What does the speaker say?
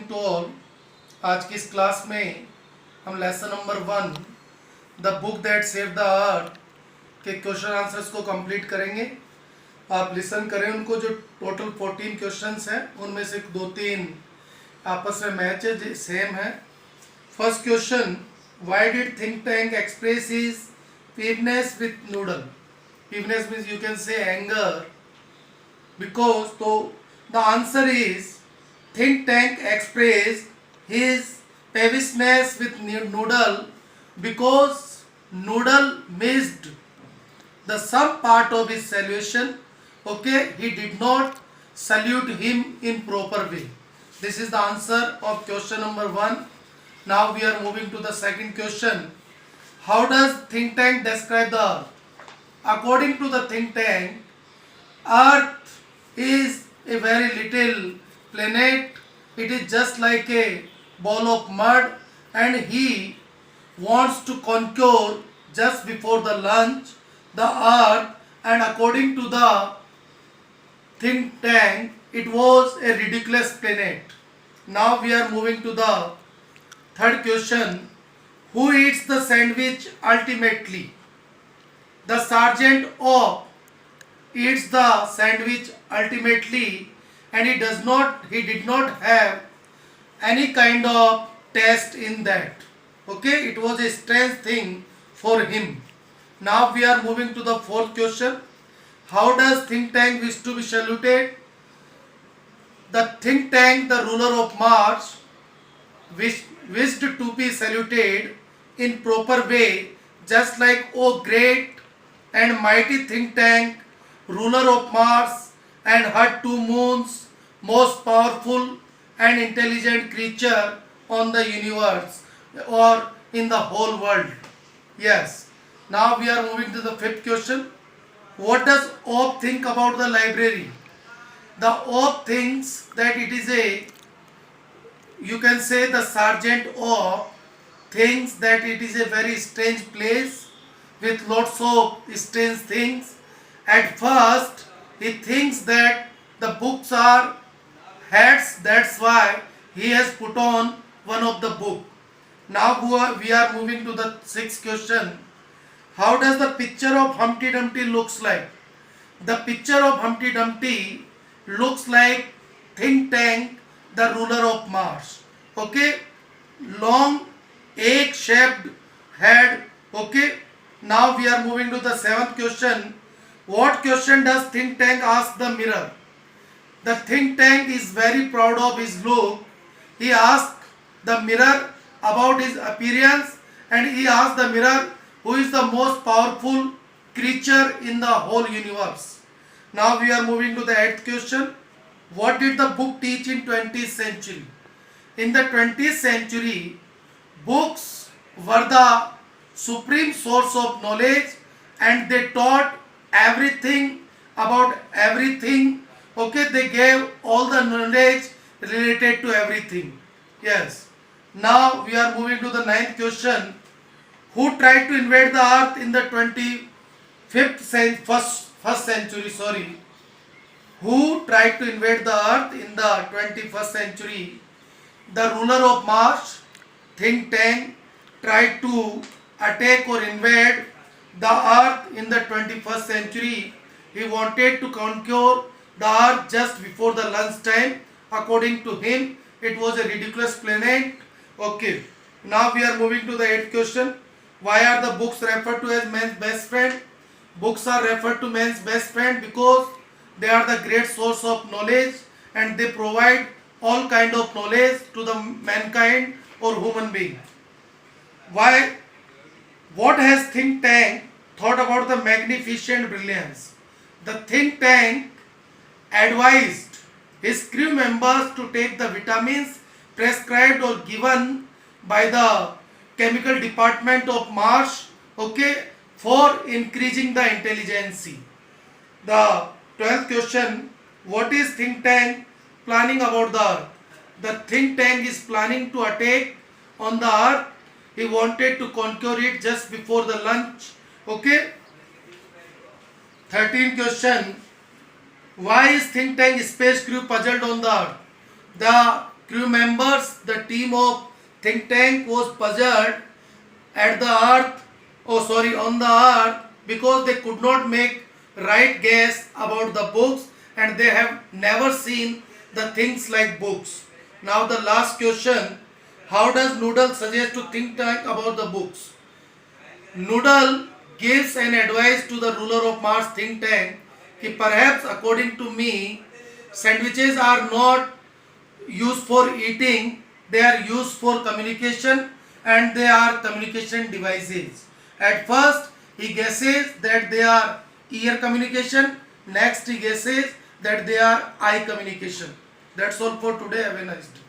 Morning to all. आज की इस क्लास में हम lesson number 1 the book that save the earth के क्वेश्चन आंसर्स को कंप्लीट करेंगे। आप लिसन करें उनको। जो टोटल 14 क्वेश्चंस हैं उनमें से 2-3 आपस में मैच है, सेम है। First question, why did think tank express his peeviness with noodle? Peeviness means you can say anger, because so the answer is think tank expressed his peevishness with noodle because noodle missed the some part of his solution. Okay, he did not salute him in proper way. This is the answer of question number 1. Now we are moving to the second question. How does think tank describe the earth? According to the think tank, earth is a very little planet. It is just like a ball of mud, and he wants to conquer just before the lunch the earth, and according to the think tank it was a ridiculous planet. Now we are moving to the third question. Who eats the sandwich ultimately? The sergeant of eats the sandwich ultimately, and he did not have any kind of taste in that. Okay, it was a strange thing for him. Now we are moving to the fourth question. How does think tank wish to be saluted? The think tank, the ruler of Mars, wished to be saluted in proper way, just like, O great and mighty think tank, ruler of Mars and her 2 moons, most powerful and intelligent creature on the universe or in the whole world. Yes. Now we are moving to the fifth question. What does Ope think about the library? The Ope thinks that it is a, you can say the sergeant Ope thinks that it is a very strange place with lots of strange things. At first he thinks that the books are hats, that's why he has put on one of the book. Now we are moving to the sixth question. How does the picture of Humpty Dumpty looks like? The picture of Humpty Dumpty looks like think tank, the ruler of Mars. Okay, long egg-shaped head. Okay. Now we are moving to the seventh question. What question does think tank ask the mirror? The think tank is very proud of his look. He asks the mirror about his appearance, and he asks the mirror who is the most powerful creature in the whole universe. Now we are moving to the eighth question. What did the book teach in 20th century? In the 20th century, books were the supreme source of knowledge, and they taught everything about everything. Okay, they gave all the knowledge related to everything. Yes. Now we are moving to the ninth question. Who tried to invade the earth in the 21st century? Sorry. Who tried to invade the earth in the 21st century? The ruler of Mars, think tank, tried to attack or invade the earth in the 21st century. He wanted to conquer the earth just before the lunch time. According to him, it was a ridiculous planet. Okay. Now we are moving to the eighth question. Why are the books referred to as man's best friend? Books are referred to man's best friend because they are the great source of knowledge, and they provide all kind of knowledge to the mankind or human being. Why? What has think tank thought about the magnificent brilliance? The think tank advised his crew members to take the vitamins prescribed or given by the chemical department of Mars, okay, for increasing the intelligence. The 12th question, what is think tank planning about the earth? The think tank is planning to attack on the earth. He wanted to conquer it just before the lunch. Okay. 13th question, why is think tank space crew puzzled on the earth? The crew members, the team of think tank was puzzled at the on the earth because they could not make right guess about the books and they have never seen the things like books. Now the last question, how does Noodle suggest to think tank about the books? Noodle gives an advice to the ruler of Mars think tank कि perhaps according to me sandwiches are not used for eating, they are used for communication and they are communication devices. At first he guesses that they are ear communication, next he guesses that they are eye communication. That's all for today. Have a nice day.